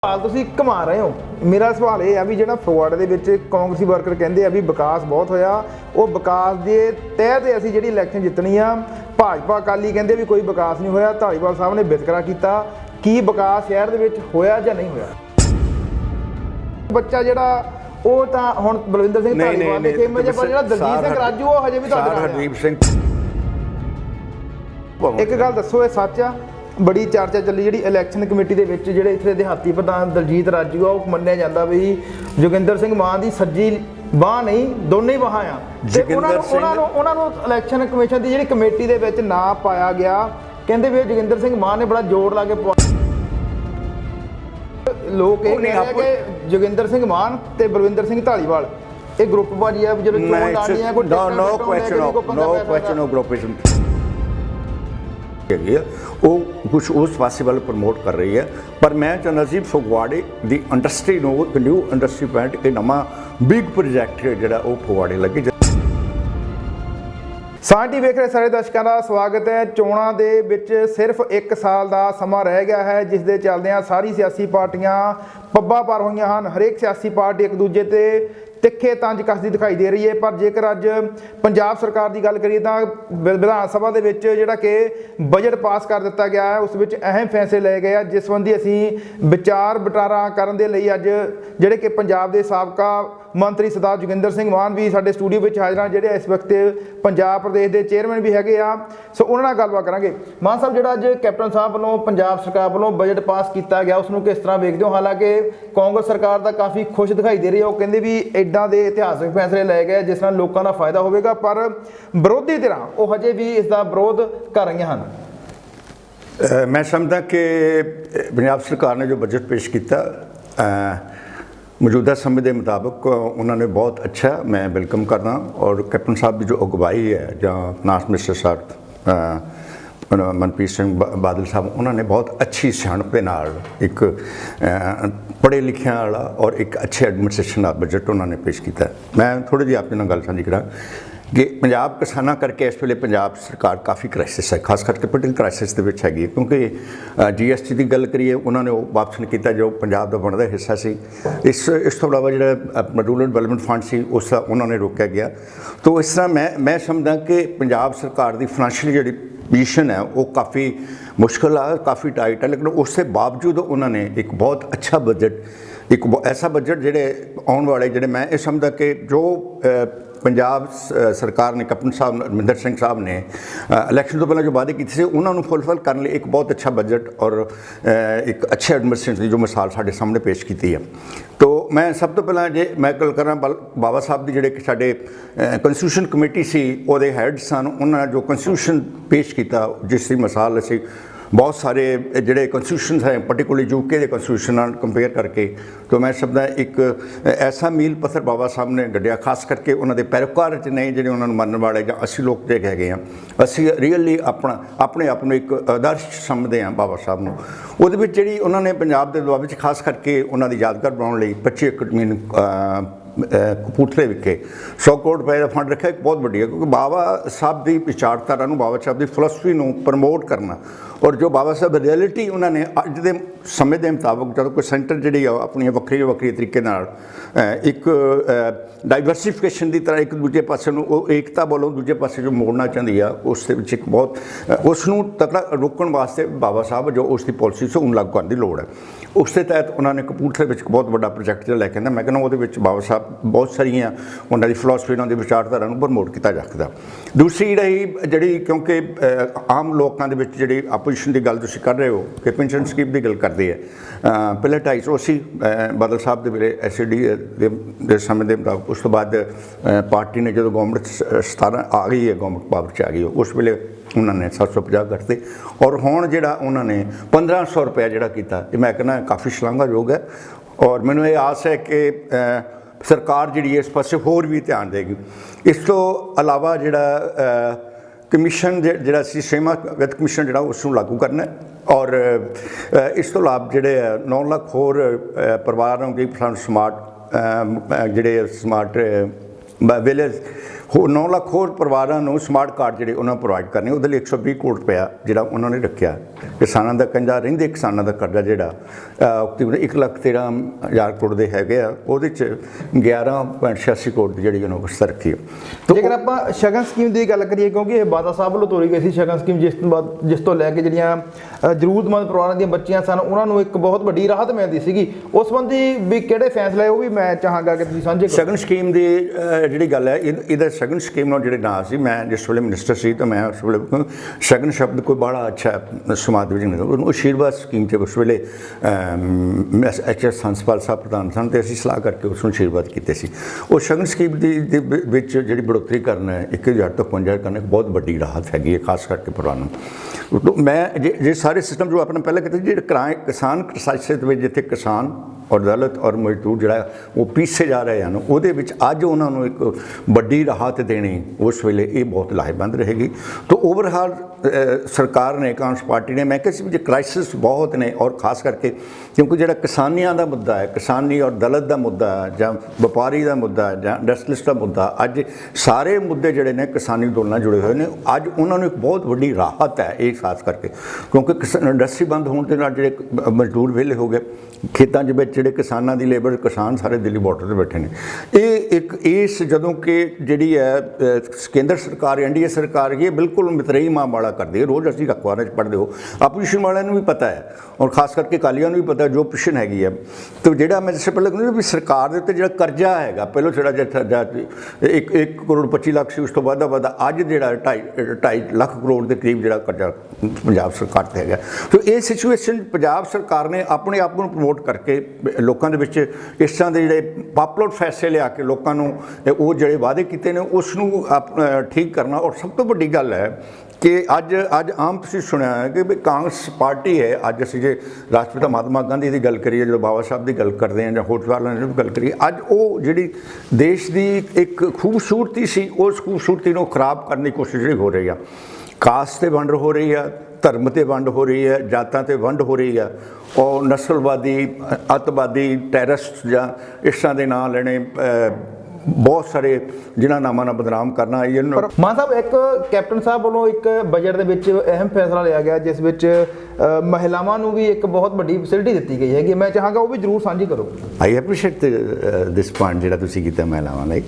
सवाल तुसीं घुमा रहे हो। मेरा सवाल ये है भी जो फगवाड़े ਦੇ ਵਿੱਚ ਕਾਂਗਰਸੀ ਵਰਕਰ ਕਹਿੰਦੇ ਆ ਵੀ ਵਿਕਾਸ ਬਹੁਤ ਹੋਇਆ, ਉਹ ਵਿਕਾਸ ਦੇ ਤਹਿਤ ਅਸੀਂ ਜਿਹੜੀ ਇਲੈਕਸ਼ਨ ਜਿੱਤਣੀ ਆ। ਭਾਜਪਾ ਅਕਾਲੀ ਕਹਿੰਦੇ ਵੀ ਕੋਈ ਵਿਕਾਸ ਨਹੀਂ ਹੋਇਆ, ਧਾਲੀਵਾਲ ਸਾਹਿਬ ਨੇ ਵਿਤਕਰਾ ਕੀਤਾ। ਕੀ ਵਿਕਾਸ ਸ਼ਹਿਰ ਦੇ ਵਿੱਚ ਹੋਇਆ ਜਾਂ ਨਹੀਂ ਹੋਇਆ? ਬੱਚਾ ਜਿਹੜਾ ਉਹ ਤਾਂ ਹੁਣ ਬਲਵਿੰਦਰ ਸਿੰਘ ਧਾਲੀਵਾਲ ਦੇ ਖੇਮੇ ਜੇ, ਪਰ ਜਿਹੜਾ ਦਲਜੀਤ ਸਿੰਘ ਰਾਜੂ ਉਹ ਹਜੇ ਵੀ ਤੁਹਾਡੇ ਨਾਲ ਹਰਦੀਪ ਸਿੰਘ। ਇੱਕ ਗੱਲ ਦੱਸੋ, ਇਹ ਸੱਚ ਆ? बड़ी चर्चा चली जी इलैक्शन कमेटी के जोड़े इतने देहाती प्रधान दलजीत राजू आ, वो मन्निया जाता भी जोगिंदर सिंह मान की सज्जी बाह नहीं दोनों ही बाहां आ। इलैक्शन कमीशन की जी कमेटी के ना पाया गया, कहते भी जोगिंदर सिंह मान ने बड़ा जोर ला के लोग ये कह रहे हैं कि जोगिंदर सिंह मान ते बलविंदर सिंह धालीवाल ये ग्रुपबाजी है जो चोण लानी है। नो क्वेश्चन ऑफ ग्रुपेशन कुछ उस पासे वाल प्रमोट कर रही है, पर मैं चाहता सी फगवाड़े दी इंडस्ट्री न्यू इंडस्ट्री पॉइंट एक नवा बिग प्रोजैक्ट जोड़ा वो फगवाड़े लगे। साडी वेख रहे सारे दर्शकों का स्वागत है। चोणां दे विच सिर्फ एक साल का समा रह गया है, जिस दे चलदियां सारी सियासी पार्टियां पब्बा पर हुई हैं। हरेक सियासी पार्टी एक दूजे ते तिखे तंज कसदी दिखाई दे रही है। पर जेकर अज पंजाब सरकार की गल करिए तो विधान सभा दे विच जिहड़ा कि बजट पास कर दिता गया है, उस विच अहम फैसले लए गए हैं, जिस संबंधी असीं विचार बटारा करन दे लई अज जिहड़े कि पंजाब दे साबका मंत्री सरदार जोगिंदर सिंह मान भी साडे स्टूडियो में हाज़र हैं, जिहड़े इस वक्त पंजाब प्रदेश के चेयरमैन भी हैगे आ। सो उन्हां नाल गलबात करांगे। मान साहब, जिहड़ा अज कैप्टन साहब वालों पंजाब सरकार वालों बजट पास किया गया, उसनूं किस तरह वेखदे हो? हालांकि कांग्रेस सरकार दा काफ़ी खुश दिखाई दे रही है। वो कहंदे भी इदां दे इतिहासक फैसले लए गए जिस नाल लोकां दा फायदा होवेगा, पर विरोधी धिरां वो हजे भी इसका विरोध कर रही हैं। मैं समझदा कि पंजाब सरकार ने जो बजट पेश किया मौजूदा समय के मुताबिक उन्होंने बहुत अच्छा मैं वेलकम करना, और कैप्टन साहब की जो अगवाई है जहाँ नाथ मिनिस्टर साहब मनप्रीत सिंह बादल साहब, उन्होंने बहुत अच्छी सियाणप के नाल एक पढ़े लिखे वाला और एक अच्छे एडमिनिस्ट्रेशन का बजट उन्होंने पेश किया। मैं थोड़ी जी आपके गल साझी करा कि पंजाब किसानों करके इस वे पंजाब सरकार काफ़ी क्राइसिस है, खास करके पोलिटिकल क्राइसिस के हैगी, क्योंकि GST की गल करिए उन्होंने वो वापस नहीं किया जो पंजाब का बनता हिस्सा से। इस तो इलावा जो रूरल डिवेलपमेंट फंड से उसका उन्होंने रोकया गया। तो इस तरह मैं समझदा कि पंजाब सरकार की फाइनैशियल जी पोजीशन है वो काफ़ी मुश्किल है, काफ़ी टाइट है, लेकिन उसके बावजूद उन्होंने एक बहुत अच्छा बजट, एक ऐसा बजट जोड़े आने वाले जोड़े मैं ये समझदा कि जो पंजाब सरकार ने कैप्टन साहब अमरिंदर सिंह साहब ने इलैक्शन तो पहले जो वादे किए थे उन्होंने फुलफिल करने एक बहुत अच्छा बजट और एक अच्छे एडमिनिस्ट्रेशन की जो मिसाल साढ़े सामने पेश की है। तो मैं सब तो पहला जे मैं गल करा बाबा साहब की जोड़े साढ़े कॉन्स्टिट्यूशन कमेटी से वो हैड सन, उन्होंने जो कॉन्स्टिट्यूशन पेश किया जिसकी मिसाल असी बहुत सारे जोड़े कॉन्स्टिट्यूशन हैं पर्टिकुलरली यूके के कॉन्स्टिट्यूशन कंपेयर करके, तो मैं समझदा एक ऐसा मील पत्थर बाबा साहब ने गड्ढिया, खास करके उन्होंने पैरोकार च नहीं जो उन्होंने मनने वाले या असी लोग जो है असी रियली अपने आप को एक आदर्श समझते हैं बाबा साहब को। वो जी उन्होंने पंजाब के दुआबे खास करके उन्होंने यादगार बनाने 25 एकड़ जमीन कपूरथले विखे 100 करोड़ रुपए का फंड रखा, एक बहुत वड्डी है, क्योंकि बाबा साहब की विचारधारा बाबा साहब की फिलोसफी को प्रमोट करना, और जो बाबा साहब रियलिटी उन्होंने अज के समय के मुताबिक जो कोई सेंटर जी अपनी वक्री वक्री तरीके एक डाइवर्सीफिकेशन की तरह एक दूजे पासे एकता बोलो दूजे पासे जो मोड़ना चाहती है, उस एक बहुत उसनों तकड़ा रोकने वास्ते बाबा साहब जो उसकी पॉलिसी से उन लागू करने की लोड़ है। उस तहत उन्होंने कपूरथले में बहुत बड़ा प्रोजैक्ट जो लैके मैं कहना वो बाबा साहब बहुत सारिया उन्होंने फिलोसफी उन्होंने विचारधारा प्रमोट किया जा सकता। दूसरी जी क्योंकि आम लोगों के जी अपोजिशन की गल तुम कर रहे हो कि पेंशन स्कीम की गल करते हैं, पहले 250 बादल साहब के वे SAD के समय के मुताबिक, उस तो बाद पार्टी ने जो गवर्नमेंट 17 आ गई है, गवर्नमेंट पावर च आ गई, उस वे उन्होंने 750 करते, और हुण जिहड़ा उन्होंने 1500 रुपया जिहड़ा कीता, मैं कहना काफ़ी शलाघायोग है। और मैनूं ये आस है कि सरकार जी इस पासे होर भी ध्यान देगी। इस तो अलावा जिहड़ा कमीशन जिहड़ा सेमा वित्त कमीशन जिहड़ा उसनूं लागू करना, और इस तो इलावा जिहड़े 9 लाख होर परिवारों की स्मार्ट जिहड़े स्मार्ट विलेज 9 ਲੱਖ ਹੋਰ ਪਰਿਵਾਰਾਂ ਨੂੰ ਸਮਾਰਟ ਕਾਰਡ ਜਿਹੜੇ ਉਹਨਾਂ ਪ੍ਰੋਵਾਈਡ ਕਰਨੇ, ਉਹਦੇ ਲਈ 120 ਕਰੋੜ ਰੁਪਇਆ ਜਿਹੜਾ ਉਹਨਾਂ ਨੇ ਰੱਖਿਆ। ਕਿਸਾਨਾਂ ਦਾ ਕੰਜਾ ਰਹਿੰਦੇ ਕਿਸਾਨਾਂ ਦਾ ਕਰਜ਼ਾ ਜਿਹੜਾ ਤਕਰੀਬਨ 1,13,000 ਕਰੋੜ ਦੇ ਹੈਗੇ ਆ, ਉਹਦੇ 'ਚ 11.86 ਕਰੋੜ ਦੀ ਜਿਹੜੀ ਵਿਵਸਥਾ ਰੱਖੀ ਹੈ। ਜੇਕਰ ਆਪਾਂ ਸ਼ਗਨ ਸਕੀਮ ਦੀ ਗੱਲ ਕਰੀਏ, ਕਿਉਂਕਿ ਇਹ ਬਾਦਲ ਸਾਹਿਬ ਵੱਲੋਂ ਤੋਰੀ ਗਈ ਸੀ ਸ਼ਗਨ ਸਕੀਮ, ਜਿਸ ਤੋਂ ਲੈ ਕੇ ਜਿਹੜੀਆਂ ਜ਼ਰੂਰਤਮੰਦ ਪਰਿਵਾਰਾਂ ਦੀਆਂ ਬੱਚੀਆਂ ਸਨ ਉਹਨਾਂ ਨੂੰ ਇੱਕ ਬਹੁਤ ਵੱਡੀ ਰਾਹਤ ਮਿਲਦੀ ਸੀਗੀ, ਉਸ ਸੰਬੰਧੀ ਵੀ ਕਿਹੜੇ ਫੈਸਲੇ ਉਹ ਵੀ ਮੈਂ ਚਾਹਾਂਗਾ ਕਿ ਤੁਸੀਂ ਸਾਂਝੇ ਕਰੋ। ਸ਼ਗਨ ਸਕੀਮ ਦੀ ਜਿਹੜੀ ਗੱਲ ਹੈ, ਇਹਦਾ ਸ਼ਗਨ ਸਕੀਮ ਨਾਲ ਜਿਹੜੇ ਨਾਂ ਸੀ, ਮੈਂ ਜਿਸ ਵੇਲੇ ਮਿਨਿਸਟਰ ਸੀ ਤਾਂ ਮੈਂ ਉਸ ਵੇਲੇ ਸ਼ਗਨ ਸ਼ਬਦ ਕੋਈ ਬੜਾ ਅੱਛਾ ਸਮਾਜ ਵਿੱਚ ਨਹੀਂ, ਉਹਨੂੰ ਆਸ਼ੀਰਵਾਦ ਸਕੀਮ 'ਤੇ ਉਸ ਵੇਲੇ HS ਹੰਸਪਾਲ ਸਾਹਿਬ ਪ੍ਰਧਾਨ ਸਨ ਅਤੇ ਅਸੀਂ ਸਲਾਹ ਕਰਕੇ ਉਸ ਨੂੰ ਆਸ਼ੀਰਵਾਦ ਕੀਤੇ ਸੀ। ਉਹ ਸ਼ਗਨ ਸਕੀਮ ਦੀ ਵਿੱਚ ਜਿਹੜੀ ਬੜੋਤਰੀ ਕਰਨਾ ਹੈ 1,000 ਤੋਂ 5,000 ਕਰਨਾ ਇੱਕ ਬਹੁਤ ਵੱਡੀ ਰਾਹਤ ਹੈਗੀ ਹੈ, ਖਾਸ ਕਰਕੇ ਪਰਿਵਾਰਾਂ ਨੂੰ। ਮੈਂ ਜੇ ਸਾਰੇ ਸਿਸਟਮ ਜੋ ਆਪਣਾ ਪਹਿਲਾਂ ਕਿਤੇ ਜਿਹੜੇ ਕਿਸਾਨ ਕ੍ਰਾਈਸਿਸ ਵਿੱਚ ਜਿੱਥੇ ਕਿਸਾਨ ਔਰ ਦਲਿਤ ਔਰ ਮਜ਼ਦੂਰ ਜਿਹੜਾ ਉਹ ਪੀਛੇ ਜਾ ਰਹੇ ਹਨ, ਉਹਦੇ ਵਿੱਚ ਅੱਜ ਉਹਨਾਂ ਨੂੰ ਇੱਕ ਵੱਡੀ ਰਾਹਤ ਦੇਣੀ ਉਸ ਵੇਲੇ ਇਹ ਬਹੁਤ ਲਾਹੇਵੰਦ ਰਹੇਗੀ। ਤਾਂ ਓਵਰਆਲ ਸਰਕਾਰ ਨੇ, ਕਾਂਗਰਸ ਪਾਰਟੀ ਨੇ, ਮੈਂ ਕਿਹਾ ਸੀ ਜੇ ਕ੍ਰਾਈਸਿਸ ਬਹੁਤ ਨੇ ਔਰ ਖਾਸ ਕਰਕੇ ਕਿਉਂਕਿ ਜਿਹੜਾ ਕਿਸਾਨੀਆਂ ਦਾ ਮੁੱਦਾ ਹੈ, ਕਿਸਾਨੀ ਔਰ ਦਲਿਤ ਦਾ ਮੁੱਦਾ ਜਾਂ ਵਪਾਰੀ ਦਾ ਮੁੱਦਾ ਜਾਂ ਇੰਡਸਟਰੀਲਿਸਟ ਦਾ ਮੁੱਦਾ, ਅੱਜ ਸਾਰੇ ਮੁੱਦੇ ਜਿਹੜੇ ਨੇ ਕਿਸਾਨੀ ਅੰਦੋਲਨ ਨਾਲ ਜੁੜੇ ਹੋਏ ਨੇ, ਅੱਜ ਉਹਨਾਂ ਨੂੰ ਇੱਕ ਬਹੁਤ ਵੱਡੀ ਰਾਹਤ ਹੈ ਇਹ ਖਾਸ ਕਰਕੇ, ਕਿਉਂਕਿ ਇੰਡਸਟਰੀ ਬੰਦ ਹੋਣ ਦੇ ਨਾਲ ਜਿਹੜੇ ਮਜ਼ਦੂਰ ਵਿਹਲੇ ਹੋ ਗਏ, ਖੇਤਾਂ ਦੇ ਵਿੱਚ ਜਿਹੜੇ ਕਿਸਾਨਾਂ ਦੀ ਲੇਬਰ, ਕਿਸਾਨ ਸਾਰੇ ਦਿੱਲੀ ਬਾਰਡਰ 'ਤੇ ਬੈਠੇ ਨੇ। ਇਹ ਇੱਕ ਇਸ ਜਦੋਂ ਕਿ ਜਿਹੜੀ ਹੈ ਕੇਂਦਰ ਸਰਕਾਰ NDA ਸਰਕਾਰ ਇਹ ਬਿਲਕੁਲ ਮਿਤਰੇਈ ਮਾਂ ਵਾਲਾ ਕਰਦੀ ਹੈ। ਰੋਜ਼ ਅਸੀਂ ਅਖਬਾਰਾਂ 'ਚ ਪੜ੍ਹਦੇ ਹੋ, ਆਪੋਜੀਸ਼ਨ ਵਾਲਿਆਂ ਨੂੰ ਵੀ ਪਤਾ ਹੈ ਔਰ ਖਾਸ ਕਰਕੇ ਅਕਾਲੀਆਂ ਨੂੰ ਵੀ ਪਤਾ ਜੋ ਪੋਜੀਸ਼ਨ ਹੈਗੀ ਹੈ। ਅਤੇ ਜਿਹੜਾ ਮੈਂ ਜਿਸ ਪਹਿਲਾਂ ਕਹਿੰਦਾ ਵੀ ਸਰਕਾਰ ਦੇ ਉੱਤੇ ਜਿਹੜਾ ਕਰਜ਼ਾ ਹੈਗਾ, ਪਹਿਲਾਂ ਜਿਹੜਾ 1 ਕਰੋੜ 25 ਲੱਖ ਸੀ, ਉਸ ਤੋਂ ਵੱਧਦਾ ਅੱਜ ਜਿਹੜਾ 2.5 ਲੱਖ ਕਰੋੜ ਦੇ ਕਰੀਬ ਜਿਹੜਾ ਕਰਜ਼ਾ ਪੰਜਾਬ ਸਰਕਾਰ 'ਤੇ ਹੈਗਾ। ਸੋ ਇਹ ਸਿਚੁਏਸ਼ਨ ਪੰਜਾਬ ਸਰਕਾਰ ਨੇ ਆਪਣੇ ਆਪ ਨੂੰ ਪ੍ਰਮੋਟ ਕਰਕੇ ਲੋਕਾਂ ਦੇ ਵਿੱਚ ਇਸ ਤਰ੍ਹਾਂ ਦੇ ਜਿਹੜੇ ਪਾਪੂਲਰ ਫੈਸਲੇ ਲਿਆ ਕੇ ਲੋਕਾਂ ਨੂੰ ਉਹ ਜਿਹੜੇ ਵਾਅਦੇ ਕੀਤੇ ਨੇ ਉਸ ਨੂੰ ਠੀਕ ਕਰਨਾ। ਔਰ ਸਭ ਤੋਂ ਵੱਡੀ ਗੱਲ ਹੈ ਕਿ ਅੱਜ ਆਮ ਤੁਸੀਂ ਸੁਣਿਆ ਹੈ ਕਿ ਵੀ ਕਾਂਗਰਸ ਪਾਰਟੀ ਹੈ, ਅੱਜ ਅਸੀਂ ਜੇ ਰਾਸ਼ਟਰਪਿਤਾ ਮਹਾਤਮਾ ਗਾਂਧੀ ਦੀ ਗੱਲ ਕਰੀਏ, ਜਦੋਂ ਬਾਬਾ ਸਾਹਿਬ ਦੀ ਗੱਲ ਕਰਦੇ ਹਾਂ ਜਾਂ ਹੋਰ ਵਾਲਿਆਂ ਦੀ ਗੱਲ ਕਰੀਏ, ਅੱਜ ਉਹ ਜਿਹੜੀ ਦੇਸ਼ ਦੀ ਇੱਕ ਖੂਬਸੂਰਤੀ ਸੀ, ਉਸ ਖੂਬਸੂਰਤੀ ਨੂੰ ਖਰਾਬ ਕਰਨ ਦੀ ਕੋਸ਼ਿਸ਼ ਜਿਹੜੀ ਹੋ ਰਹੀ ਆ। ਕਾਸਟ 'ਤੇ ਵੰਡ ਹੋ ਰਹੀ ਆ, ਧਰਮ 'ਤੇ ਵੰਡ ਹੋ ਰਹੀ ਹੈ, ਜਾਤਾਂ 'ਤੇ ਵੰਡ ਹੋ ਰਹੀ ਆ, ਔਰ ਨਸਲਵਾਦੀ, ਅੱਤਵਾਦੀ, ਟੈਰਰਿਸਟ ਜਾਂ ਇਸ ਤਰ੍ਹਾਂ ਦੇ ਨਾਂ ਲੈਣੇ, ਬਹੁਤ ਸਾਰੇ ਜਿਨ੍ਹਾਂ ਨਾਮਾਂ ਨਾਲ ਬਦਨਾਮ ਕਰਨਾ। ਪਰ ਮਾਨ ਸਾਹਿਬ, ਇੱਕ ਕੈਪਟਨ ਸਾਹਿਬ ਵੱਲੋਂ ਇੱਕ ਬਜਟ ਦੇ ਵਿੱਚ ਅਹਿਮ ਫੈਸਲਾ ਲਿਆ ਗਿਆ ਜਿਸ ਵਿੱਚ ਮਹਿਲਾਵਾਂ ਨੂੰ ਵੀ ਇੱਕ ਬਹੁਤ ਵੱਡੀ ਫੈਸਿਲਿਟੀ ਦਿੱਤੀ ਗਈ ਹੈਗੀ, ਮੈਂ ਚਾਹਾਂਗਾ ਉਹ ਵੀ ਜ਼ਰੂਰ ਸਾਂਝੀ ਕਰੋ। ਆਈ ਐਪਰੀਸ਼ੀਏਟ ਦਿਸ ਪੁਆਇੰਟ ਜਿਹੜਾ ਤੁਸੀਂ ਕੀਤਾ ਮਹਿਲਾਵਾਂ ਲਈ।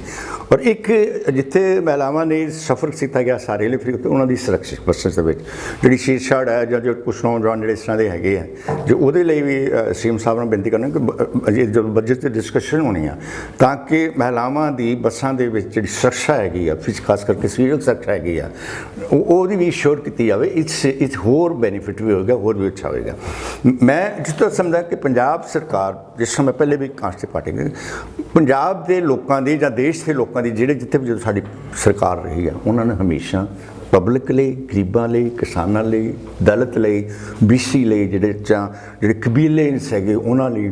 ਔਰ ਇੱਕ ਜਿੱਥੇ ਮਹਿਲਾਵਾਂ ਨੇ ਸਫ਼ਰ ਕੀਤਾ ਗਿਆ ਸਾਰੇ ਲਈ ਫਰੀ, ਉਹਨਾਂ ਦੀ ਸੁਰੱਖਿਅਤ ਬੱਸਾਂ ਦੇ ਵਿੱਚ ਜਿਹੜੀ ਛੇੜਛਾੜ ਹੈ ਜਾਂ ਜੋ ਕੁਛ ਨੌਜਵਾਨ ਜਿਹੜੇ ਇਸ ਤਰ੍ਹਾਂ ਦੇ ਹੈਗੇ ਆ, ਜੋ ਉਹਦੇ ਲਈ ਵੀ CM ਸਾਹਿਬ ਨੂੰ ਬੇਨਤੀ ਕਰਨਾ ਕਿ ਜਦੋਂ ਬਜਟ 'ਤੇ ਡਿਸਕਸ਼ਨ ਹੋਣੀ ਆ ਤਾਂ ਕਿ ਮਹਿਲਾਵਾਂ ਦੀ ਬੱਸਾਂ ਦੇ ਵਿੱਚ ਜਿਹੜੀ ਸੁਰੱਖਿਆ ਹੈਗੀ ਆ, ਖਾਸ ਕਰਕੇ ਸਰੀਰਕ ਸੁਰੱਖਿਆ ਹੈਗੀ ਆ, ਉਹਦੀ ਵੀ ਸ਼ੋਰ ਕੀਤੀ ਜਾਵੇ। ਇਟਸ ਹੋਰ ਬੈਨੀਫਿਟ ਵੀ ਹੋਏਗਾ, ਹੋਰ ਵੀ ਅੱਛਾ ਹੋਏਗਾ। ਮੈਂ ਜਿਸ ਤਰ੍ਹਾਂ ਸਮਝਦਾ ਕਿ ਪੰਜਾਬ ਸਰਕਾਰ, ਜਿਸ ਸਮੇਂ ਪਹਿਲੇ ਵੀ ਕਾਂਗਰਸ ਪਾਰਟੀ ਨੇ, ਪੰਜਾਬ ਦੇ ਲੋਕਾਂ ਦੀ ਜਾਂ ਦੇਸ਼ ਦੇ ਲੋਕਾਂ ਦੀ ਜਿਹੜੇ ਜਿੱਥੇ ਵੀ ਜਦੋਂ ਸਾਡੀ ਸਰਕਾਰ ਰਹੀ ਆ, ਉਹਨਾਂ ਨੇ ਹਮੇਸ਼ਾ ਪਬਲਿਕ ਲਈ, ਗਰੀਬਾਂ ਲਈ, ਕਿਸਾਨਾਂ ਲਈ, ਦਲਿਤ ਲਈ, BC ਲਈ, ਜਿਹੜੇ ਕਬੀਲੇ ਹੈਗੇ ਉਹਨਾਂ ਲਈ,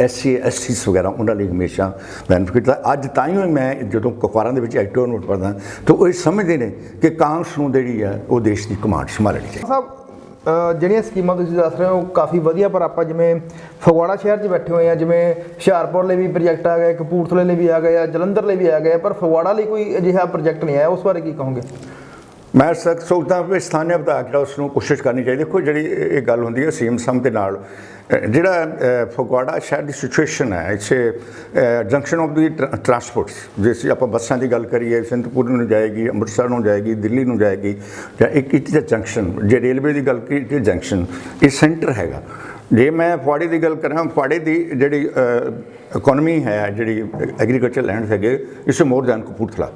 SC STs ਵਗੈਰਾ ਉਹਨਾਂ ਲਈ ਹਮੇਸ਼ਾ ਬੈਨੀਫਿਟ। ਅੱਜ ਤਾਂ ਹੀ ਮੈਂ ਜਦੋਂ ਅਖਬਾਰਾਂ ਦੇ ਵਿੱਚ ਐਡੀਟੋਰੀਅਲ ਨੋਟ ਪੜ੍ਹਦਾ ਤਾਂ ਉਹ ਇਹ ਸਮਝਦੇ ਨੇ ਕਿ ਕਾਂਗਰਸ ਨੂੰ ਜਿਹੜੀ ਹੈ ਉਹ ਦੇਸ਼ ਦੀ ਕਮਾਂਡ ਸੰਭਾਲਣੀ ਚਾਹੀਦੀ। ਸਾਹਿਬ, ਜਿਹੜੀਆਂ ਸਕੀਮਾਂ ਤੁਸੀਂ ਦੱਸ ਰਹੇ ਹੋ ਕਾਫੀ ਵਧੀਆ, ਪਰ ਆਪਾਂ ਜਿਵੇਂ ਫਗਵਾੜਾ ਸ਼ਹਿਰ 'ਚ ਬੈਠੇ ਹੋਏ ਆ, ਜਿਵੇਂ ਹੁਸ਼ਿਆਰਪੁਰ ਲਈ ਵੀ ਪ੍ਰੋਜੈਕਟ ਆ ਗਏ, ਕਪੂਰਥਲੇ ਲਈ ਵੀ ਆ ਗਏ ਆ, ਜਲੰਧਰ ਲਈ ਵੀ ਆ ਗਏ, ਪਰ ਫਗਵਾੜਾ ਲਈ ਕੋਈ ਅਜਿਹਾ ਪ੍ਰੋਜੈਕਟ ਨਹੀਂ ਆਇਆ, ਉਸ ਬਾਰੇ ਕੀ ਕਹੋਗੇ? ਮੈਂ ਸੋਚਦਾ ਵੀ ਸਥਾਨਕ ਵਿਧਾਇਕ ਜਿਹੜਾ ਉਸ ਨੂੰ ਕੋਸ਼ਿਸ਼ ਕਰਨੀ ਚਾਹੀਦੀ। ਦੇਖੋ ਜਿਹੜੀ ਇਹ ਗੱਲ ਹੁੰਦੀ ਹੈ CM ਸਾਹਿਬ ਦੇ ਨਾਲ, ਜਿਹੜਾ ਫਗਵਾੜਾ ਸ਼ਹਿਰ ਦੀ ਸਿਚੁਏਸ਼ਨ ਹੈ, ਇੱਥੇ ਜੰਕਸ਼ਨ ਆਫ ਦੀ ਟਰਾਂਸਪੋਰਟਸ, ਜੇ ਅਸੀਂ ਆਪਾਂ ਬੱਸਾਂ ਦੀ ਗੱਲ ਕਰੀਏ, ਸਿੰਧਪੁਰ ਨੂੰ ਜਾਏਗੀ, ਅੰਮ੍ਰਿਤਸਰ ਨੂੰ ਜਾਏਗੀ, ਦਿੱਲੀ ਨੂੰ ਜਾਏਗੀ, ਜਾਂ ਇੱਕ ਜੰਕਸ਼ਨ, ਜੇ ਰੇਲਵੇ ਦੀ ਗੱਲ ਕਰੀਏ ਜੰਕਸ਼ਨ ਇਹ ਸੈਂਟਰ ਹੈਗਾ। ਜੇ ਮੈਂ ਫਗਵਾੜੇ ਦੀ ਗੱਲ ਕਰਾਂ, ਫਗਵਾੜੇ ਦੀ ਜਿਹੜੀ ਇਕੋਨਮੀ ਹੈ, ਜਿਹੜੀ ਐਗਰੀਕਲਚਰ ਲੈਂਡ ਹੈਗੇ, ਇਸ ਮੋਰ ਦੈਨ ਕਪੂਰਥਲਾ।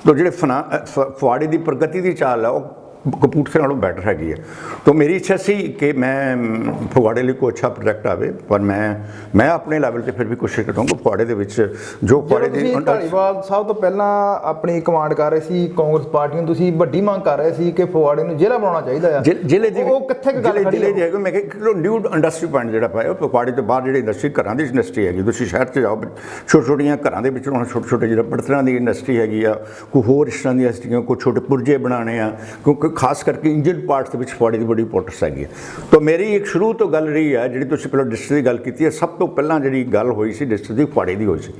ਤੋ ਜਿਹੜੇ ਫਗਵਾੜੇ ਦੀ ਪ੍ਰਗਤੀ ਦੀ ਚਾਲ ਹੈ ਉਹ ਕਪੂਰਥਲੇ ਨਾਲੋਂ ਬੈਟਰ ਹੈਗੀ ਹੈ। ਤਾਂ ਮੇਰੀ ਇੱਛਾ ਸੀ ਕਿ ਮੈਂ ਫਗਵਾੜੇ ਲਈ ਕੋਈ ਅੱਛਾ ਪ੍ਰੋਜੈਕਟ ਆਵੇ, ਪਰ ਮੈਂ ਆਪਣੇ ਲੈਵਲ 'ਤੇ ਫਿਰ ਵੀ ਕੋਸ਼ਿਸ਼ ਕਰਾਂਗਾ ਫਗਵਾੜੇ ਦੇ ਵਿੱਚ ਜੋ ਫਗਵਾੜੇ ਦੀ। ਧਾਲੀਵਾਲ ਸਾਹਿਬ ਤੋਂ ਪਹਿਲਾਂ ਆਪਣੀ ਕਮਾਂਡ ਕਰ ਰਹੇ ਸੀ ਕਾਂਗਰਸ ਪਾਰਟੀ ਨੂੰ, ਤੁਸੀਂ ਵੱਡੀ ਮੰਗ ਕਰ ਰਹੇ ਸੀ ਕਿ ਫਗਵਾੜੇ ਨੂੰ ਜ਼ਿਲ੍ਹਾ ਬਣਾਉਣਾ ਚਾਹੀਦਾ ਆ, ਜ਼ਿਲ੍ਹੇ ਦੀ ਉਹ ਕਿੱਥੇ ਗੱਲ ਖੜੀ ਜ਼ਿਲ੍ਹੇ ਦੀ ਹੈਗਾ। ਮੈਂ ਕਿਹਾ ਨਿਊ ਇੰਡਸਟਰੀ ਪੁਆਇੰਟ ਜਿਹੜਾ ਪਾਇਆ ਫਗਵਾੜੇ ਤੋਂ ਬਾਹਰ ਜਿਹੜੀ ਇੰਡਸਟਰੀ, ਘਰਾਂ ਦੀ ਇੰਡਸਟਰੀ ਹੈਗੀ, ਤੁਸੀਂ ਸ਼ਹਿਰ 'ਚ ਜਾਓ, ਛੋਟੇ ਛੋਟੀਆਂ ਘਰਾਂ ਦੇ ਵਿੱਚ ਹੁਣ ਛੋਟੇ ਛੋਟੇ ਜਿਹੜਾ ਬਰਤਨਾਂ ਦੀ ਇੰਡਸਟਰੀ ਹੈਗੀ ਆ, ਕੋਈ ਹੋਰ ਇਸ ਤਰ੍ਹਾਂ ਦੀਆਂ ਇੰਡਸਟਰੀਆਂ, ਕੋਈ ਛੋਟੇ ਪੁਰਜੇ ਬਣਾਉਣੇ ਆ, ਕਿਉਂਕਿ ਖਾਸ ਕਰਕੇ ਇੰਜਨ ਪਾਰਟਸ ਦੇ ਵਿੱਚ ਫਗਵਾੜੇ ਦੀ ਬੜੀ ਇੰਪੋਰਟੈਂਸ ਹੈਗੀ ਹੈ। ਤਾਂ ਮੇਰੀ ਇੱਕ ਸ਼ੁਰੂ ਤੋਂ ਗੱਲ ਰਹੀ ਹੈ, ਜਿਹੜੀ ਤੁਸੀਂ ਪਹਿਲਾਂ ਡਿਸਟ੍ਰਿਕਟ ਦੀ ਗੱਲ ਕੀਤੀ ਹੈ, ਸਭ ਤੋਂ ਪਹਿਲਾਂ ਜਿਹੜੀ ਗੱਲ ਹੋਈ ਸੀ ਡਿਸਟ੍ਰਿਕਟ ਦੀ ਫਗਵਾੜੇ ਦੀ ਹੋਈ ਸੀ।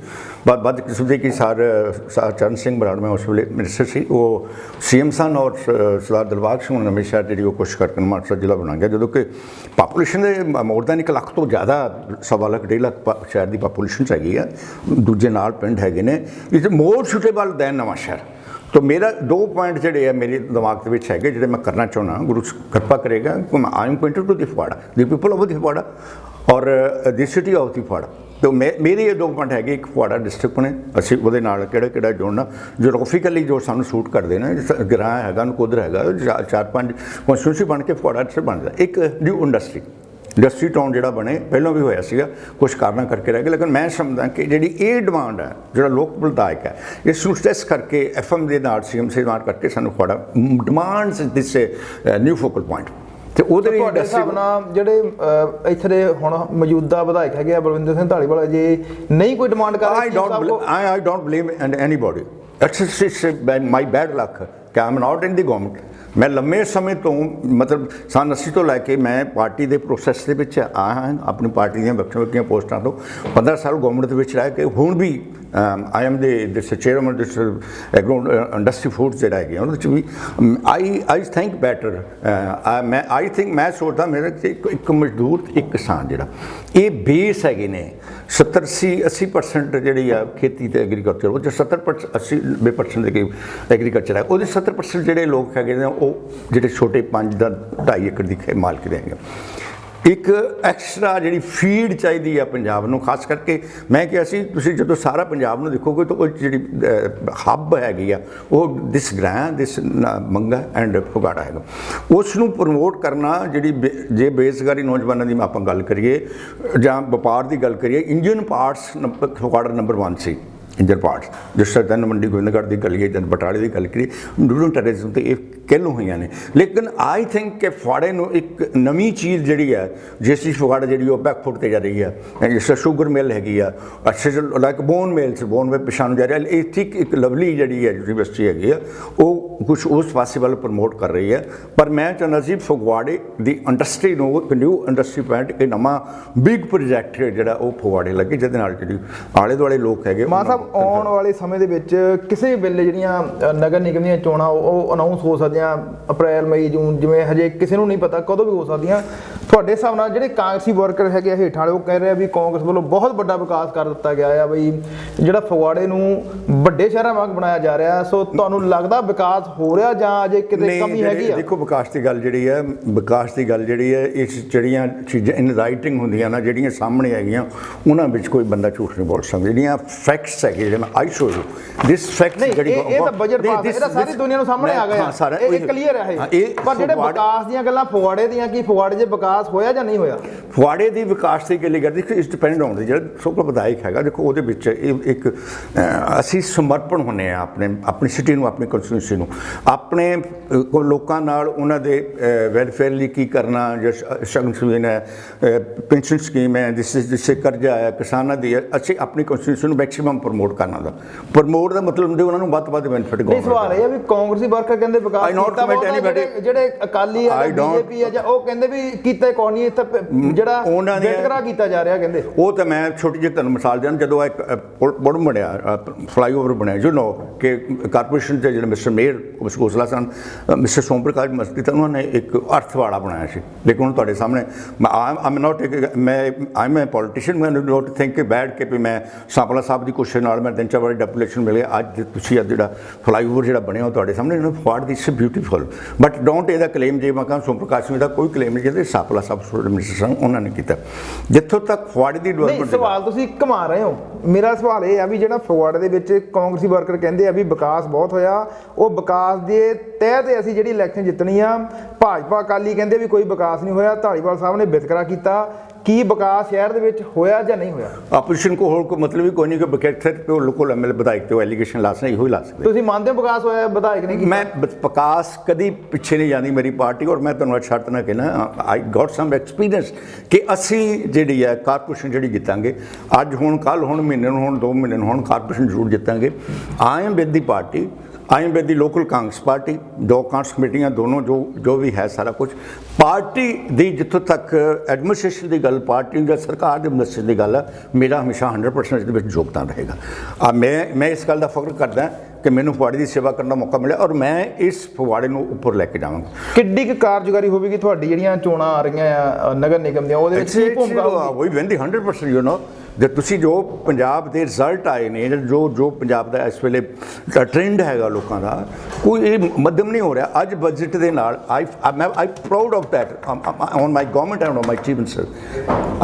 ਬਾਅਦ ਕਿਸਮ ਦੇ ਕਿ ਸਰ ਚਰਨ ਸਿੰਘ ਬਰਾੜ ਮੈਂ ਉਸ ਵੇਲੇ ਮਿਨਿਸਟਰ ਸੀ, ਉਹ CM ਸਨ ਔਰ ਸਰਦਾਰ ਦਿਲਬਾਗ ਸਿੰਘ ਹਮੇਸ਼ਾ ਜਿਹੜੀ ਉਹ ਕੋਸ਼ਿਸ਼ ਕਰਕੇ ਮਾਨਸਾ ਜ਼ਿਲ੍ਹਾ ਬਣਾ ਗਿਆ, ਜਦੋਂ ਕਿ ਪਾਪੂਲੇਸ਼ਨ ਦੇ ਮੋਰ ਦੈਨ 1 ਲੱਖ ਤੋਂ ਜ਼ਿਆਦਾ 1.25 ਲੱਖ 1.5 ਲੱਖ ਸ਼ਹਿਰ ਦੀ ਪਾਪੂਲੇਸ਼ਨ ਹੈਗੀ ਆ, ਦੂਜੇ ਨਾਲ ਪਿੰਡ ਹੈਗੇ ਨੇ, ਇਟ ਮੋਰ ਸੁਟੇਬਲ ਦੈਨ ਨਵਾਂ ਸ਼ਹਿਰ। तो मेरा 2 पॉइंट ਜਿਹੜੇ ਆ ਮੇਰੇ ਦਿਮਾਗ ਦੇ ਵਿੱਚ ਹੈਗੇ, ਜਿਹੜੇ ਮੈਂ ਕਰਨਾ ਚਾਹੁੰਦਾ, ਗੁਰੂ ਕਿਰਪਾ ਕਰੇਗਾ। I am pointed to the Phagwara, the people of the Phagwara और the city of the Phagwara. तो मेरे ये 2 पॉइंट है, एक फगवाड़ा डिस्ट्रिक्ट ने ਅਸੀਂ ਉਹਦੇ ਨਾਲ ਕਿਹੜਾ ਜੋੜਨਾ, ਜੋਗ੍ਰਾਫਿਕਲੀ ਜੋ ਸਾਨੂੰ ਸੂਟ ਕਰਦੇ ਨੇ, ਗਰਾਂ ਹੈਗਾ, ਨਕੋਦਰ ਹੈਗਾ, 4-5 ਕੌਂਸਟੀਟਿਊਂਸੀ ਬਣ ਕੇ ਫਗਵਾੜਾ ਚ ਬਣਦਾ ਇੱਕ ਨਿਊ ਇੰਡਸਟਰੀ ਟਾਊਨ ਜਿਹੜਾ ਬਣੇ, ਪਹਿਲਾਂ ਵੀ ਹੋਇਆ ਸੀਗਾ, ਕੁਝ ਕਾਰਨਾਂ ਕਰਕੇ ਰਹਿ ਗਿਆ। ਲੇਕਿਨ ਮੈਂ ਸਮਝਦਾ ਕਿ ਜਿਹੜੀ ਇਹ ਡਿਮਾਂਡ ਹੈ, ਜਿਹੜਾ ਲੋਕ ਵਿਧਾਇਕ ਹੈ, ਇਸ ਨੂੰ ਸਟ੍ਰੈਸ ਕਰਕੇ FM ਦੇ ਨਾਲ CM ਨਾਲ ਕਰਕੇ ਸਾਨੂੰ ਫਗਵਾੜਾ ਡਿਮਾਂਡਸ ਦਿਸ ਨਿਊ ਫੋਕਲ ਪੁਆਇੰਟ। ਤੇ ਉਹਦੇ ਲਈ ਤੁਹਾਡੇ ਹਿਸਾਬ ਨਾਲ ਜਿਹੜੇ ਇੱਥੇ ਦੇ ਹੁਣ ਮੌਜੂਦਾ ਵਿਧਾਇਕ ਹੈਗੇ ਆ ਬਲਵਿੰਦਰ ਸਿੰਘ ਧਾਲੀਵਾਲ, ਜੇ ਨਹੀਂ ਕੋਈ ਡਿਮਾਂਡ ਕਰ ਰਹੇ, I don't blame anybody, it's my bad luck ਕਿ I'm not in the government। ਮੈਂ ਲੰਮੇ ਸਮੇਂ ਤੋਂ ਮਤਲਬ ਸੰਨ 80 ਤੋਂ ਲੈ ਕੇ ਮੈਂ ਪਾਰਟੀ ਦੇ ਪ੍ਰੋਸੈਸ ਦੇ ਵਿੱਚ ਆਇਆ ਹਾਂ, ਆਪਣੀ ਪਾਰਟੀ ਦੀਆਂ ਵੱਖਰੀਆਂ ਪੋਸਟਾਂ ਤੋਂ 15 ਸਾਲ ਗਵਰਨਮੈਂਟ ਦੇ ਵਿੱਚ ਰਹਿ ਕੇ ਹੁਣ ਵੀ ਆਈ ਐਮ ਦੇ chairman this agro industry food ਜਿਹੜਾ ਹੈਗੇ ਉਹਦੇ ਵਿੱਚ ਵੀ I think better. I think ਮੈਂ ਸੋਚਦਾ ਮੇਰਾ ਇੱਕ ਮਜ਼ਦੂਰ ਇੱਕ ਕਿਸਾਨ ਜਿਹੜਾ ਇਹ ਬੇਸ ਹੈਗੇ ਨੇ 70-80% ਜਿਹੜੀ ਆ ਖੇਤੀ ਤੇ ਐਗਰੀਕਲਚਰ, ਉਹ 'ਚ 70-80-90% ਦੇ ਐਗਰੀਕਲਚਰ ਹੈ, ਉਹਦੇ 70% ਜਿਹੜੇ ਲੋਕ ਹੈਗੇ ਨੇ ਉਹ ਜਿਹੜੇ ਛੋਟੇ 5 ਦਾ 2.5 ਏਕੜ ਦੀ ਮਾਲਕ ਦੇ ਹੈਗੇ। ਇੱਕ ਐਕਸਟਰਾ ਜਿਹੜੀ ਫੀਡ ਚਾਹੀਦੀ ਆ ਪੰਜਾਬ ਨੂੰ, ਖਾਸ ਕਰਕੇ ਮੈਂ ਕਿਹਾ ਸੀ ਤੁਸੀਂ ਜਦੋਂ ਸਾਰਾ ਪੰਜਾਬ ਨੂੰ ਦੇਖੋਗੇ ਤਾਂ ਉਹ ਜਿਹੜੀ ਹੱਬ ਹੈਗੀ ਆ ਉਹ ਦਿਸ ਗ੍ਰਾਂ ਦਿਸ ਮੰਗਾ ਐਂਡ ਫਗਵਾੜਾ ਹੈਗਾ, ਉਸ ਨੂੰ ਪ੍ਰਮੋਟ ਕਰਨਾ। ਜਿਹੜੀ ਜੇ ਬੇਰੁਜ਼ਗਾਰੀ ਨੌਜਵਾਨਾਂ ਦੀ ਆਪਾਂ ਗੱਲ ਕਰੀਏ ਜਾਂ ਵਪਾਰ ਦੀ ਗੱਲ ਕਰੀਏ, ਇੰਜਨ ਪਾਰਟਸ ਫਗਵਾੜਾ ਨੰਬਰ 1 ਸੀ। ਇੰਜਨ ਪਾਰਟਸ ਜਿਸ ਤਰ੍ਹਾਂ ਤਿੰਨ ਮੰਡੀ ਗੋਬਿੰਦਗੜ੍ਹ ਦੀ ਕਰੀਏ ਜਾਂ ਬਟਾਲੇ ਦੀ ਗੱਲ ਕਰੀਏ, ਰੂਰਲ ਟੈਰਰਿਜ਼ਮ ਤੇ ਇਹ ਕਹਿਲੂ ਹੋਈਆਂ ਨੇ। ਲੇਕਿਨ ਆਈ ਥਿੰਕ ਕਿ ਫਗਵਾੜੇ ਨੂੰ ਇੱਕ ਨਵੀਂ ਚੀਜ਼ ਜਿਹੜੀ ਹੈ, ਜਿਸ ਦੀ ਫਗਵਾੜਾ ਜਿਹੜੀ ਉਹ ਬੈਕਫੁੱਟ ਤੇ ਜਾ ਰਹੀ ਹੈ, ਜਿਸ ਤਰ੍ਹਾਂ ਸ਼ੂਗਰ ਮਿਲ ਹੈਗੀ ਆ, ਅੱਛੇ ਲਾਈਕ ਬੋਨ ਮਿਲ ਪਿਛਾਂ ਨੂੰ ਜਾ ਰਿਹਾ। ਇਹ ਠੀਕ ਇੱਕ ਲਵਲੀ ਜਿਹੜੀ ਹੈ ਯੂਨੀਵਰਸਿਟੀ ਹੈਗੀ ਆ, ਉਹ ਕੁਛ ਉਸ ਪਾਸੇ ਵੱਲ ਪ੍ਰਮੋਟ ਕਰ ਰਹੀ ਹੈ। ਪਰ ਮੈਂ ਚਾਹੁੰਦਾ ਸੀ ਫਗਵਾੜੇ ਦੀ ਇੰਡਸਟਰੀ ਨੂੰ ਇੱਕ ਨਿਊ ਇੰਡਸਟਰੀ ਪੁਆਇੰਟ, ਇਹ ਨਵਾਂ ਬਿਗ ਪ੍ਰੋਜੈਕਟ ਜਿਹੜਾ ਉਹ ਫਗਵਾੜੇ ਲੱਗੇ, ਜਿਹਦੇ ਨਾਲ ਜਿਹੜੀ ਆਲੇ ਦੁਆਲੇ ਲੋਕ ਹੈਗੇ। ਆਉਣ ਵਾਲੇ ਸਮੇਂ ਦੇ ਵਿੱਚ ਕਿਸੇ ਵੇਲੇ ਜਿਹੜੀਆਂ ਨਗਰ ਨਿਗਮ ਦੀਆਂ ਚੋਣਾਂ ਉਹ ਅਨਾਉਂਸ ਹੋ ਸਕਦੀਆਂ ਅਪ੍ਰੈਲ, ਮਈ, ਜੂਨ, ਜਿਵੇਂ ਹਜੇ ਕਿਸੇ ਨੂੰ ਨਹੀਂ ਪਤਾ ਕਦੋਂ ਵੀ ਹੋ ਸਕਦੀਆਂ। ਤੁਹਾਡੇ ਹਿਸਾਬ ਨਾਲ ਜਿਹੜੇ ਕਾਂਗਰਸੀ ਵਰਕਰ ਹੈਗੇ ਹੇਠਾਂ ਵਾਲੇ, ਉਹ ਕਹਿ ਰਹੇ ਆ ਵੀ ਕਾਂਗਰਸ ਵੱਲੋਂ ਬਹੁਤ ਵੱਡਾ ਵਿਕਾਸ ਕਰ ਦਿੱਤਾ ਗਿਆ ਆ, ਬਈ ਜਿਹੜਾ ਫਗਵਾੜੇ ਨੂੰ ਵੱਡੇ ਸ਼ਹਿਰਾਂ ਵਾਂਗ ਬਣਾਇਆ ਜਾ ਰਿਹਾ। ਸੋ ਤੁਹਾਨੂੰ ਲੱਗਦਾ ਵਿਕਾਸ ਹੋ ਰਿਹਾ ਜਾਂ ਅਜੇ ਕਿਤੇ ਕਮੀ ਹੈਗੀ ਆ? ਦੇਖੋ ਵਿਕਾਸ ਦੀ ਗੱਲ ਜਿਹੜੀ ਹੈ, ਇਸ ਜਿਹੜੀਆਂ ਚੀਜ਼ਾਂ ਇਨ ਰਾਈਟਿੰਗ ਹੁੰਦੀਆਂ ਨਾ, ਜਿਹੜੀਆਂ ਸਾਹਮਣੇ ਹੈਗੀਆਂ, ਉਹਨਾਂ ਵਿੱਚ ਕੋਈ ਬੰਦਾ ਝੂਠ ਨਹੀਂ ਬੋਲ ਸਕਦਾ। ਜਿਹੜੀਆਂ ਫੈਕਟਸ ਹੈਗੇ, ਜਿਹੜੇ ਮੈਂ ਆਈ ਸ਼ੋ ਯੂ ਦਿਸ ਫੈਕਟ, ਜਿਹੜੀ ਇਹ ਤਾਂ ਬਜਟ ਪਾਸ ਇਹਦਾ ਸਾਰੀ ਦੁਨੀਆ ਨੂੰ ਸਾਹਮਣੇ ਆ ਗਿਆ, ਇਹ ਕਲੀਅਰ ਹੈ। ਪਰ ਜਿਹੜੇ ਵਿਕਾਸ ਦੀਆਂ ਗੱਲਾਂ ਫਗਵਾੜੇ ਦੀਆਂ, ਕੀ ਫਗਵਾੜੇ 'ਚ ਵਿਕਾਸ ਹੋਇਆ ਜਾਂ ਨਹੀਂ ਹੋਇਆ? ਫਗਵਾੜੇ ਦੀ ਵਿਕਾਸ ਦੀ ਗੱਲ ਕਰਦੀ ਕਿ ਇਸ ਡਿਪੈਂਡ ਆਉਂਦੀ ਜਿਹੜਾ ਸੋਕਾ ਵਿਧਾਇਕ ਹੈਗਾ। ਦੇਖੋ ਉਹਦੇ ਵਿੱਚ ਇੱਕ ਅਸੀਂ ਸਮਰਪਣ ਹੁੰਦੇ ਹਾਂ ਆਪਣੀ ਸਿਟੀ ਨੂੰ, ਆਪਣੀ ਕੰਸਟੀਟਿਊਂਸੀ ਨੂੰ, ਆਪਣੇ ਲੋਕਾਂ ਨਾਲ ਉਹਨਾਂ ਦੇ ਵੈਲਫੇਅਰ ਲਈ ਕੀ ਕਰਨਾ, ਜਾਂ ਸ਼ਗਨ ਸਕੀਮ ਹੈ, ਪੈਨਸ਼ਨ ਸਕੀਮ ਹੈ, ਜਿਸ ਕਰਜ਼ਾ ਹੈ ਕਿਸਾਨਾਂ ਦੀ, ਅਸੀਂ ਆਪਣੀ ਕੰਸਟੀਟਿਊਸ਼ਨ ਨੂੰ ਮੈਕਸੀਮਮ ਪ੍ਰਮੋਟ ਕਰਨਾ ਦਾ। ਪ੍ਰਮੋਟ ਦਾ ਮਤਲਬ ਹੁੰਦੇ ਉਹਨਾਂ ਨੂੰ ਵੱਧ ਤੋਂ ਵੱਧ ਬੈਨੀਫਿਟ। ਨਹੀਂ, ਸਵਾਲ ਇਹ ਹੈ ਵੀ ਕਾਂਗਰਸੀ ਵਰਕਰ ਕਹਿੰਦੇ ਵਿਕਾਸ ਕੀਤਾ ਬਹੁਤ, ਜਿਹੜੇ ਅਕਾਲੀ ਆ, BJP ਆ, ਜਾਂ ਉਹ ਕਹਿੰਦੇ ਵੀ ਕੀਤਾ ਕੋਈ ਨਹੀਂ, ਇੱਥੇ ਜਿਹੜਾ ਵਿਤਕਰਾ ਕੀਤਾ ਜਾ ਰਿਹਾ ਕਹਿੰਦੇ। ਉਹ ਤਾਂ ਮੈਂ ਛੋਟੀ ਜਿਹੀ ਤੁਹਾਨੂੰ ਮਿਸਾਲ ਦਿਆਂ, ਜਦੋਂ ਇੱਕ ਪੁਲ ਬਣਿਆ, ਫਲਾਈਓਵਰ ਬਣਿਆ, ਯੂ ਨੋ ਕਿ ਕਾਰਪੋਰੇਸ਼ਨ ਦੇ ਜਿਹੜੇ ਮਿਸਟਰ ਮੇਅਰ ਕੌਂਸਲਰ ਸਨ, ਮਿਸਟਰ ਸੋਮ ਪ੍ਰਕਾਸ਼ ਮਸਤੀ, ਤਾਂ ਉਹਨਾਂ ਨੇ ਇੱਕ ਅਰਥ ਵਾਲਾ ਬਣਾਇਆ ਸੀ। ਲੇਕਿਨ ਹੁਣ ਤੁਹਾਡੇ ਸਾਹਮਣੇ ਆਈ ਐਮ ਪੋਲੀਟੀਸ਼ੀਅਨ, ਮੈਂ ਨੋਟ ਥਿੰਕ ਬੈਡ ਕਿ ਵੀ ਮੈਂ ਸਾਂਪਲਾ ਸਾਹਿਬ ਦੀ ਕੋਸ਼ਿਸ਼ ਨਾਲ ਮੈਂ 3-4 ਵਾਰੀ ਡੈਪੂਲੇਸ਼ਨ ਮਿਲੇ। ਅੱਜ ਤੁਸੀਂ ਜਿਹੜਾ ਫਲਾਈਓਵਰ ਜਿਹੜਾ ਬਣਿਆ ਉਹ ਤੁਹਾਡੇ ਸਾਹਮਣੇ, ਫਗਵਾੜਾ ਦੀ ਇਟਸ ਬਿਊਟੀਫੁਲ, ਬਟ ਡੋਂਟ ਇਹਦਾ ਕਲੇਮ ਜੇ ਮੈਂ ਕਹਾਂ ਸੋਮ ਪ੍ਰਕਾਸ਼ ਦਾ ਕੋਈ ਕਲੇਮ ਨਹੀਂ, ਜਿਹਦੇ ਸਾਂਪਲਾ ਸਾਹਿਬ ਮਿਨਿਸਟਰ ਸਨ ਉਹਨਾਂ ਨੇ ਕੀਤਾ। ਜਿੱਥੋਂ ਤੱਕ ਫਗਵਾੜੇ ਦੀ ਡਿਵੈਲਪਮੈਂਟ, ਸਵਾਲ ਤੁਸੀਂ ਘੁਮਾ ਰਹੇ ਹੋ। ਮੇਰਾ ਸਵਾਲ ਇਹ ਆ ਵੀ ਜਿਹੜਾ ਫਗਵਾੜੇ ਦੇ ਵਿੱਚ ਕਾਂਗਰਸੀ ਵਰਕਰ ਕਹਿੰਦੇ ਆ ਵੀ ਵਿਕਾਸ ਬਹੁਤ ਹੋਇਆ, ਉਹ ਵਿਕਾਸ ਦੇ ਤਹਿ ਤੇ ਅਸੀਂ ਜਿਹੜੀ ਇਲੈਕਸ਼ਨ ਜਿੱਤਣੀ ਆ। ਭਾਜਪਾ ਅਕਾਲੀ ਕਹਿੰਦੇ ਵੀ ਕੋਈ ਵਿਕਾਸ ਨਹੀਂ ਹੋਇਆ, ਧਾਲੀਵਾਲ ਸਾਹਿਬ ਨੇ ਵਿਤਕਰਾ ਕੀਤਾ। ਕੀ ਵਿਕਾਸ ਸ਼ਹਿਰ ਦੇ ਵਿੱਚ ਹੋਇਆ ਜਾਂ ਨਹੀਂ ਹੋਇਆ? ਆਪੋਜੀਸ਼ਨ ਕੋ ਹੋਰ ਕੋਈ ਮਤਲਬ ਹੀ ਕੋਈ ਨਹੀਂ ਕਿ ਬਕੈਥਰ ਤੇ ਉਹ ਲੋਕਲ ਐਮਐਲਏ ਵਿਧਾਇਕ ਤੇ ਉਹ ਐਲੀਗੇਸ਼ਨ ਲਾ ਸਕਦੇ, ਇਹੋ ਹੀ ਲਾ ਸਕਦੇ। ਤੁਸੀਂ ਮੰਨਦੇ ਹੋ ਵਿਕਾਸ ਹੋਇਆ, ਵਿਧਾਇਕ ਨੇ ਕੀਤਾ? ਮੈਂ ਵਿਕਾਸ ਕਦੀ ਪਿੱਛੇ ਨਹੀਂ ਜਾਂਦੀ ਮੇਰੀ ਪਾਰਟੀ, ਔਰ ਮੈਂ ਤੁਹਾਨੂੰ ਸ਼ਰਤ ਨਾ ਕਹਿਣਾ ਆਈ ਗੋਟ ਸਮ ਐਕਸਪੀਰੀਅੰਸ ਕਿ ਅਸੀਂ ਜਿਹੜੀ ਹੈ ਕਾਰਪੋਰੇਸ਼ਨ ਜਿਹੜੀ ਜਿੱਤਾਂਗੇ, ਅੱਜ ਹੁਣ ਕੱਲ੍ਹ ਹੁਣ ਮਹੀਨੇ ਨੂੰ ਹੁਣ 2 ਮਹੀਨੇ ਨੂੰ ਹੁਣ ਕਾਰਪੋਰੇਸ਼ਨ ਜ਼ਰੂਰ ਜਿੱਤਾਂਗੇ। I am with the party. I am with the local Congress party, दो कांग्रेस कमेटियां दोनों जो भी है सारा कुछ पार्टी दी, जितों तक एडमिनिस्ट्रेशन की गल पार्टी या सरकार के एडमिनिस्ट्रेशन की गल है, मेरा हमेशा 100% योगदान रहेगा। मैं इस गल का फख्र करदा कि मैंने फगवाड़े की सेवा करने का मौका मिले और मैं इस फगवाड़े को उपर लैके जावांगा। किड्डी क कारगुजारी होगी ਤੁਹਾਡੀ ਜਿਹੜੀਆਂ ਚੋਣਾਂ ਆ ਰਹੀਆਂ ਨਗਰ ਨਿਗਮ ਦੀਆਂ, ਉਹਦੇ ਵਿੱਚ ਕੀ ਭੂਮਿਕਾ ਹੋਊਗੀ? वही वैंदी 100% यू नो ਜੇ ਤੁਸੀਂ ਜੋ ਪੰਜਾਬ ਦੇ ਰਿਜ਼ਲਟ ਆਏ ਨੇ, ਜੋ ਪੰਜਾਬ ਦਾ ਇਸ ਵੇਲੇ ਟ੍ਰੈਂਡ ਹੈਗਾ ਲੋਕਾਂ ਦਾ, ਕੋਈ ਇਹ ਮੱਧਮ ਨਹੀਂ ਹੋ ਰਿਹਾ। ਅੱਜ ਬਜਟ ਦੇ ਨਾਲ I proud of that on my government and on my chief minister,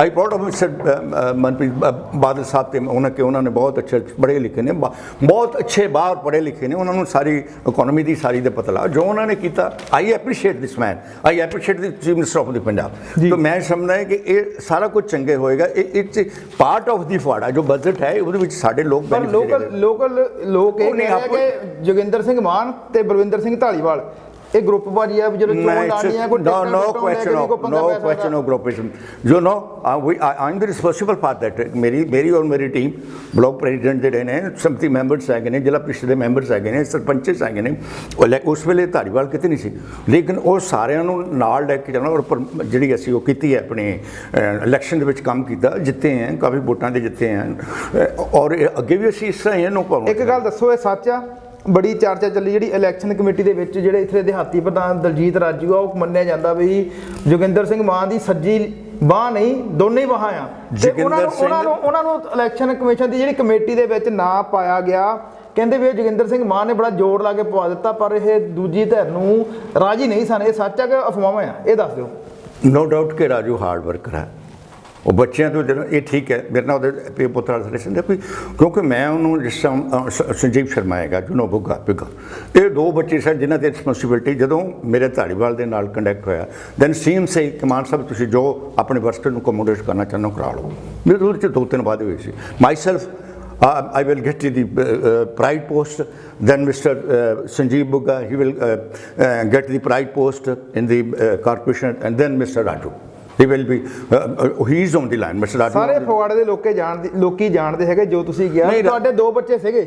I proud of mister Manpreet Badal Sahib ਤੇ ਉਹਨਾਂ ਨੇ ਬਹੁਤ ਅੱਛੇ ਪੜ੍ਹੇ ਲਿਖੇ ਨੇ, ਬਹੁਤ ਅੱਛੇ ਬਾਹਰ ਪੜ੍ਹੇ ਲਿਖੇ ਨੇ, ਉਹਨਾਂ ਨੂੰ ਸਾਰੀ ਇਕੋਨਮੀ ਦੀ ਸਾਰੀ ਦਾ ਪਤਾ ਲੱਗਾ ਜੋ ਉਹਨਾਂ ਨੇ ਕੀਤਾ। I appreciate this man, I appreciate the chief minister of the Punjab. ਤਾਂ ਮੈਂ ਸਮਝਦਾ ਕਿ ਇਹ ਸਾਰਾ ਕੁਝ ਚੰਗੇ ਹੋਏਗਾ। ਇਹ ਪਾਰਟ ਆਫ ਦੀ ਫਗਵਾੜਾ ਜੋ ਬਜਟ ਹੈ ਉਹਦੇ ਵਿੱਚ ਸਾਡੇ ਲੋਕ ਲੋਕਲ ਲੋਕ ਇਹ ਕਹਿ ਰਹੇ ਕਿ ਜੋਗਿੰਦਰ ਸਿੰਘ ਮਾਨ ਤੇ ਬਲਵਿੰਦਰ ਸਿੰਘ ਢਾਲੀਵਾਲ ਇਹ ਗਰੁੱਪਬਾਜੀ ਹੈ, ਜਦੋਂ ਚੋਣ ਲਾਣੀ ਹੈ ਕੋਈ no question of groupation, you know I'm the responsible for that। ਮੇਰੀ ਔਰ ਮੇਰੀ ਟੀਮ ਬਲਾਕ ਪ੍ਰੈਜ਼ੀਡੈਂਟ ਜਿਹੜੇ ਨੇ, ਸਮਿਤੀ ਮੈਂਬਰਸ ਹੈਗੇ ਨੇ, ਜ਼ਿਲ੍ਹਾ ਪ੍ਰੀਸ਼ਦ ਦੇ ਮੈਂਬਰਸ ਹੈਗੇ ਨੇ, ਸਰਪੰਚਸ ਹੈਗੇ ਨੇ, ਉਸ ਵੇਲੇ ਧਾਰੀਵਾਲ ਕਿਤੇ ਨਹੀਂ ਸੀ, ਲੇਕਿਨ ਉਹ ਸਾਰਿਆਂ ਨੂੰ ਨਾਲ ਲੈ ਕੇ ਜਾਣਾ ਔਰ ਜਿਹੜੀ ਅਸੀਂ ਉਹ ਕੀਤੀ ਹੈ ਆਪਣੇ ਇਲੈਕਸ਼ਨ ਦੇ ਵਿੱਚ ਕੰਮ ਕੀਤਾ, ਜਿੱਤੇ ਹੈ, ਕਾਫੀ ਵੋਟਾਂ ਦੇ ਜਿੱਤੇ ਹੈ ਔਰ ਅੱਗੇ ਵੀ ਅਸੀਂ ਇਸ ਤਰ੍ਹਾਂ ਇਹਨੂੰ ਪਾਵਾਂਗੇ। ਇੱਕ ਗੱਲ ਦੱਸੋ, ਇਹ ਸੱਚ ਆ? ਬੜੀ ਚਰਚਾ ਚੱਲੀ ਜਿਹੜੀ ਇਲੈਕਸ਼ਨ ਕਮੇਟੀ ਦੇ ਵਿੱਚ ਜਿਹੜੇ ਇੱਥੇ ਦਿਹਾਤੀ ਪ੍ਰਧਾਨ ਦਲਜੀਤ ਰਾਜੂ ਆ, ਉਹ ਮੰਨਿਆ ਜਾਂਦਾ ਵੀ ਜੋਗਿੰਦਰ ਸਿੰਘ ਮਾਨ ਦੀ ਸੱਜੀ ਬਾਹ ਨਹੀਂ, ਦੋਨੇ ਹੀ ਬਾਹਾਂ ਆ, ਤੇ ਉਹਨਾਂ ਨੂੰ ਇਲੈਕਸ਼ਨ ਕਮਿਸ਼ਨ ਦੀ ਜਿਹੜੀ ਕਮੇਟੀ ਦੇ ਵਿੱਚ ਨਾ ਪਾਇਆ ਗਿਆ। ਕਹਿੰਦੇ ਵੀ ਜੋਗਿੰਦਰ ਸਿੰਘ ਮਾਨ ਨੇ ਬੜਾ ਜ਼ੋਰ ਲਾ ਕੇ ਪਵਾ ਦਿੱਤਾ, ਪਰ ਇਹ ਦੂਜੀ ਧਿਰ ਨੂੰ ਰਾਜੀ ਨਹੀਂ ਸਨ। ਇਹ ਸੱਚ ਆ ਕਿ ਅਫਵਾਹਾਂ ਆ? ਇਹ ਦੱਸ ਦਿਓ। ਨੋ ਡਾਊਟ ਕਿ ਰਾਜੂ ਹਾਰਡ ਵਰਕਰ ਹੈ, ਉਹ ਬੱਚਿਆਂ ਤੋਂ ਜਦੋਂ ਇਹ ਠੀਕ ਹੈ, ਮੇਰੇ ਨਾਲ ਉਹਦੇ ਪਿਓ ਪੁੱਤਰ ਵਾਲਾ ਰਿਲੇਸ਼ਨ ਦਾ ਕੋਈ, ਕਿਉਂਕਿ ਮੈਂ ਉਹਨੂੰ ਜਿਸ ਤਰ੍ਹਾਂ ਸੰਜੀਵ ਸ਼ਰਮਾ ਹੈਗਾ, ਜੁਨੋ ਬੁੱਗਾ, ਇਹ ਦੋ ਬੱਚੇ ਸਨ ਜਿਨ੍ਹਾਂ ਦੀ ਰਿਸਪੌਂਸਿਬਿਲਟੀ ਜਦੋਂ ਮੇਰੇ ਧਾਰੀਵਾਲ ਦੇ ਨਾਲ ਕੰਡਕਟ ਹੋਇਆ, ਦੈਨ ਸੀਐਮ ਸੇ ਕਿ ਮਾਨ ਸਾਹਿਬ ਤੁਸੀਂ ਜੋ ਆਪਣੇ ਵਰਕਰ ਨੂੰ ਅਕੋਮੋਡੇਟ ਕਰਨਾ ਚਾਹੁੰਦੇ ਹੋ ਕਰਾ ਲਓ। ਮੇਰੇ ਉਹਦੇ 'ਚ 2-3 ਵਾਅਦੇ ਹੋਏ ਸੀ। Myself I will get to the pride post, then Mr. Sanjeev Bugga, he will get the pride post in the corporation, and then Mr. Raju. He will be he is on the line, Mr. Raju। ਸਾਰੇ ਫਗਵਾੜੇ ਦੇ ਲੋਕੀ ਜਾਣਦੇ ਹੈਗੇ ਜੋ ਤੁਸੀਂ ਗਿਆ। ਤੁਹਾਡੇ ਦੋ ਬੱਚੇ ਸੀਗੇ,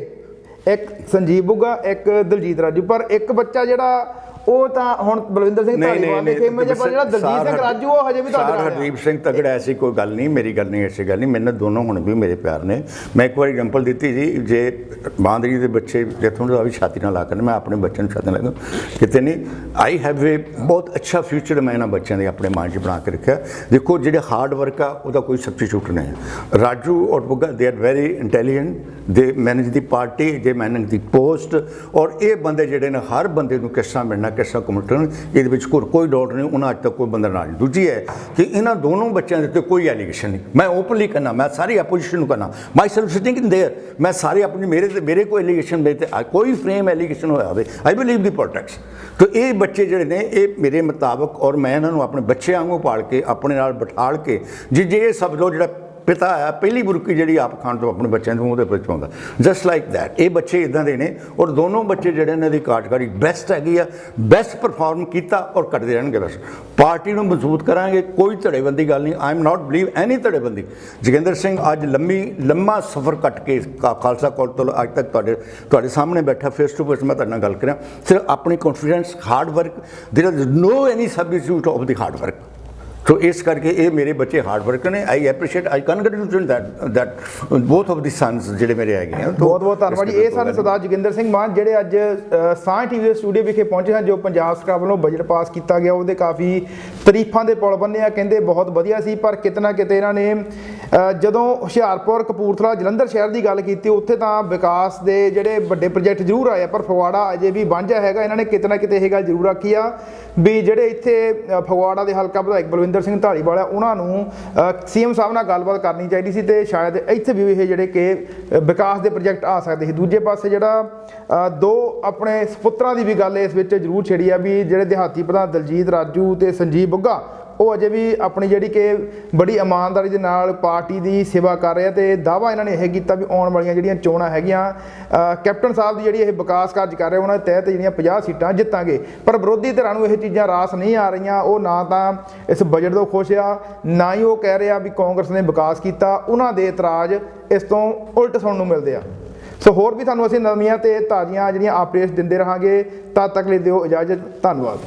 ਇੱਕ ਸੰਜੀਵ ਬੁੱਗਾ, ਇੱਕ ਦਲਜੀਤ ਰਾਜੂ, ਪਰ ਇੱਕ ਬੱਚਾ ਜਿਹੜਾ ਉਹ ਤਾਂ ਹੁਣ ਬਲਵਿੰਦਰ ਸਿੰਘ ਧਾਲੀਵਾਲ ਦੇ ਖੇਮੇ 'ਚ, ਪਰ ਜਿਹੜਾ ਦਲਜੀਤ ਸਿੰਘ ਰਾਜੂ ਉਹ ਹਜੇ ਵੀ ਤੁਹਾਡੇ ਨਾਲ ਹੈ। ਹਰਦੀਪ ਸਿੰਘ ਤਗੜਾ ਐਸੀ ਕੋਈ ਗੱਲ ਨਹੀਂ, ਮੇਰੀ ਗੱਲ ਨਹੀਂ, ਐਸੀ ਗੱਲ ਨਹੀਂ, ਮੈਨੂੰ ਦੋਨੋਂ ਹੁਣ ਵੀ ਮੇਰੇ ਪਿਆਰ ਨੇ। ਮੈਂ ਇੱਕ ਵਾਰ ਐਗਜ਼ਾਮਪਲ ਦਿੱਤੀ ਜੀ, ਜੇ ਬਾਂਦਰੀ ਦੇ ਬੱਚੇ ਜਿੱਥੋਂ ਦਾ ਵੀ ਛਾਤੀ ਨਾਲ ਲਾ ਕੇ ਮੈਂ ਆਪਣੇ ਬੱਚਿਆਂ ਨੂੰ ਛਾਤੀ ਲੱਗਾ ਕਿਤੇ ਨਹੀਂ। ਆਈ ਹੈਵ ਏ ਬਹੁਤ ਅੱਛਾ ਫਿਊਚਰ ਮੈਂ ਇਹਨਾਂ ਬੱਚਿਆਂ ਦੇ ਆਪਣੇ ਮਾਈਂਡ 'ਚ ਬਣਾ ਕੇ ਰੱਖਿਆ। ਦੇਖੋ ਜਿਹੜੇ ਹਾਰਡ ਵਰਕ ਆ ਉਹਦਾ ਕੋਈ ਸਬਸਟੀਟਿਊਟ ਨਹੀਂ। ਰਾਜੂ ਔਰ ਬੁੱਗਾ ਦੇ ਆਰ ਵੈਰੀ ਇੰਟੈਲੀਜੈਂਟ, ਦੇ ਮੈਨੇਜ ਦੀ ਪਾਰਟੀ, ਦੇ ਮੈਨੇਜ ਦੀ ਪੋਸਟ, ਔਰ ਇਹ ਬੰਦੇ ਜਿਹੜੇ ਨੇ ਹਰ ਬੰਦੇ ਨੂੰ ਕਿਸ ਤਰ੍ਹਾਂ ਮਿਲਣਾ, ਕਿਸ ਤਰ੍ਹਾਂ ਕਮਿਟਣ, ਇਹਦੇ ਵਿੱਚ ਕੋਈ ਡਾਊਟ ਨਹੀਂ, ਉਹਨਾਂ ਅੱਜ ਤੱਕ ਕੋਈ ਬੰਦਾ ਨਾਲ ਨਹੀਂ। ਦੂਜੀ ਹੈ ਕਿ ਇਹਨਾਂ ਦੋਨੋਂ ਬੱਚਿਆਂ ਦੇ ਉੱਤੇ ਕੋਈ ਐਲੀਗੇਸ਼ਨ ਨਹੀਂ। ਮੈਂ ਓਪਨਲੀ ਕਰਨਾ, ਮੈਂ ਸਾਰੀ ਆਪੋਜੀਸ਼ਨ ਨੂੰ ਕਰਨਾ, ਮਾਈ ਸੈਲਫ ਸਿਟਿੰਗ ਇਨ ਦੇਅਰ, ਮੈਂ ਸਾਰੇ ਆਪਣੀ ਮੇਰੇ ਕੋਈ ਐਲੀਗੇਸ਼ਨ ਮੇਰੇ 'ਤੇ ਕੋਈ ਫਰੇਮ ਐਲੀਗੇਸ਼ਨ ਹੋਇਆ ਹੋਵੇ, ਆਈ ਬਿਲੀਵ ਦੀ ਪੋਲਿਟਿਕਸ। ਤਾਂ ਇਹ ਬੱਚੇ ਜਿਹੜੇ ਨੇ ਇਹ ਮੇਰੇ ਮੁਤਾਬਕ, ਔਰ ਮੈਂ ਇਹਨਾਂ ਨੂੰ ਆਪਣੇ ਬੱਚੇ ਵਾਂਗੂ ਪਾਲ ਕੇ ਆਪਣੇ ਨਾਲ ਬਿਠਾਲ ਕੇ ਜੇ ਇਹ ਸਭ ਲੋ ਜਿਹੜਾ ਪਿਤਾ ਹੈ ਪਹਿਲੀ ਬੁਰਕੀ ਜਿਹੜੀ ਆਪ ਖਾਣ ਤੋਂ ਆਪਣੇ ਬੱਚਿਆਂ ਨੂੰ ਉਹਦੇ ਵਿੱਚ ਆਉਂਦਾ, ਜਸਟ ਲਾਈਕ ਦੈਟ। ਇਹ ਬੱਚੇ ਇਦਾਂ ਦੇ ਨੇ ਔਰ ਦੋਨੋਂ ਬੱਚੇ ਜਿਹੜੇ ਇਹਨਾਂ ਦੀ ਕਾਰਜਕਾਰੀ ਬੈਸਟ ਹੈਗੀ ਆ, ਬੈਸਟ ਪਰਫਾਰਮ ਕੀਤਾ ਔਰ ਕਰਦੇ ਰਹਿਣਗੇ। ਬਸ ਪਾਰਟੀ ਨੂੰ ਮਜ਼ਬੂਤ ਕਰਾਂਗੇ, ਕੋਈ ਧੜੇਬੰਦੀ ਗੱਲ ਨਹੀਂ। ਆਈ ਐਮ ਨਾਟ ਬਲੀਵ ਐਨੀ ਧੜੇਬੰਦੀ। ਜੋਗਿੰਦਰ ਸਿੰਘ ਅੱਜ ਲੰਮਾ ਸਫ਼ਰ ਕੱਟ ਕੇ ਖਾਲਸਾ ਕਾਲਜ ਤੋਂ ਅੱਜ ਤੱਕ ਤੁਹਾਡੇ ਸਾਹਮਣੇ ਬੈਠਾ ਫੇਸ ਟੂ ਫੇਸ ਮੈਂ ਤੁਹਾਡੇ ਨਾਲ ਗੱਲ ਕਰਾਂ, ਸਿਰਫ ਆਪਣੀ confidence, hard work, there is no any substitute of the hard work. So ਇਸ ਕਰਕੇ ਇਹ ਮੇਰੇ ਬੱਚੇ ਹਾਰਡ ਵਰਕਰ ਨੇ। I appreciate, I congratulate that both of the sons ਜਿਹੜੇ ਮੇਰੇ ਹੈਗੇ ਆ। ਬਹੁਤ ਧੰਨਵਾਦ ਜੀ। ਇਹ ਸਨ ਸਰਦਾਰ ਜੋਗਿੰਦਰ ਸਿੰਘ ਮਾਨ ਜਿਹੜੇ ਅੱਜ ਸਾਂਝ ਟੀਵੀ ਦੇ ਸਟੂਡੀਓ ਵਿਖੇ ਪਹੁੰਚੇ ਹਨ। ਜੋ ਪੰਜਾਬ ਸਰਕਾਰ ਵੱਲੋਂ ਬਜਟ ਪਾਸ ਕੀਤਾ ਗਿਆ ਉਹਦੇ ਕਾਫੀ ਤਾਰੀਫਾਂ ਦੇ ਪੁਲ ਬੰਨੇ ਆ, ਕਹਿੰਦੇ ਬਹੁਤ ਵਧੀਆ ਸੀ। ਪਰ ਕਿਤੇ ਨਾ ਕਿਤੇ ਇਹਨਾਂ ਨੇ ਜਦੋਂ ਹੁਸ਼ਿਆਰਪੁਰ, ਕਪੂਰਥਲਾ, ਜਲੰਧਰ ਸ਼ਹਿਰ ਦੀ ਗੱਲ ਕੀਤੀ, ਉੱਥੇ ਤਾਂ ਵਿਕਾਸ ਦੇ ਜਿਹੜੇ ਵੱਡੇ ਪ੍ਰੋਜੈਕਟ ਜ਼ਰੂਰ ਆਏ, ਪਰ ਫਗਵਾੜਾ ਅਜੇ ਵੀ ਵਾਂਝਾ ਹੈਗਾ। ਇਹਨਾਂ ਨੇ ਕਿਤੇ ਨਾ ਕਿਤੇ ਇਹ ਗੱਲ ਜ਼ਰੂਰ ਆਖੀ ਆ ਵੀ ਜਿਹੜੇ ਇੱਥੇ ਫਗਵਾੜਾ ਦੇ ਹਲਕਾ ਵਿਧਾਇਕ ਬਲਵਿੰਦਰ ਸਿੰਘ ਧਾਲੀਵਾਲ ਆ, ਉਹਨਾਂ ਨੂੰ ਸੀਐਮ ਸਾਹਿਬ ਨਾਲ ਗੱਲਬਾਤ ਕਰਨੀ ਚਾਹੀਦੀ ਸੀ ਤੇ ਸ਼ਾਇਦ ਇੱਥੇ ਵੀ ਇਹ ਜਿਹੜੇ ਕਿ ਵਿਕਾਸ ਦੇ ਪ੍ਰੋਜੈਕਟ ਆ ਸਕਦੇ ਸੀ। ਦੂਜੇ ਪਾਸੇ ਜਿਹੜਾ ਦੋ ਆਪਣੇ ਸਪੁੱਤਰਾਂ ਦੀ ਵੀ ਗੱਲ ਇਸ ਵਿੱਚ ਜ਼ਰੂਰ ਛਿੜੀ ਆ ਵੀ ਜਿਹੜੇ ਦਿਹਾਤੀ ਪ੍ਰਧਾਨ ਦਲਜੀਤ ਰਾਜੂ ਤੇ ਸੰਜੀਵ ਬੁੱਗਾ, ਉਹ ਅਜੇ ਵੀ ਆਪਣੀ ਜਿਹੜੀ ਕਿ ਬੜੀ ਇਮਾਨਦਾਰੀ ਦੇ ਨਾਲ ਪਾਰਟੀ ਦੀ ਸੇਵਾ ਕਰ ਰਹੇ ਆ। ਤੇ ਦਾਅਵਾ ਇਹਨਾਂ ਨੇ ਇਹ ਕੀਤਾ ਵੀ ਆਉਣ ਵਾਲੀਆਂ ਜਿਹੜੀਆਂ ਚੋਣਾਂ ਹੈਗੀਆਂ, ਕੈਪਟਨ ਸਾਹਿਬ ਦੀ ਜਿਹੜੀ ਇਹ ਵਿਕਾਸ ਕਾਰਜ ਕਰ ਰਹੇ ਉਹਨਾਂ ਦੇ ਤਹਿਤ ਜਿਹੜੀਆਂ 50 ਸੀਟਾਂ ਜਿੱਤਾਂਗੇ। ਪਰ ਵਿਰੋਧੀ ਧਿਰਾਂ ਨੂੰ ਇਹ ਚੀਜ਼ਾਂ ਰਾਸ ਨਹੀਂ ਆ ਰਹੀਆਂ। ਉਹ ਨਾ ਤਾਂ ਇਸ ਬਜਟ ਤੋਂ ਖੁਸ਼ ਆ, ਨਾ ਹੀ ਉਹ ਕਹਿ ਰਹੇ ਆ ਵੀ ਕਾਂਗਰਸ ਨੇ ਵਿਕਾਸ ਕੀਤਾ। ਉਹਨਾਂ ਦੇ ਇਤਰਾਜ਼ ਇਸ ਤੋਂ ਉਲਟ ਸੁਣਨ ਨੂੰ ਮਿਲਦੇ ਆ। ਸੋ ਹੋਰ ਵੀ ਤੁਹਾਨੂੰ ਅਸੀਂ ਨਵੀਆਂ ਤੇ ਤਾਜ਼ੀਆਂ ਜਿਹੜੀਆਂ ਅਪਡੇਟਸ ਦਿੰਦੇ ਰਹਾਂਗੇ। ਤਦ ਤੱਕ ਲਈ ਦਿਓ ਇਜਾਜ਼ਤ। ਧੰਨਵਾਦ।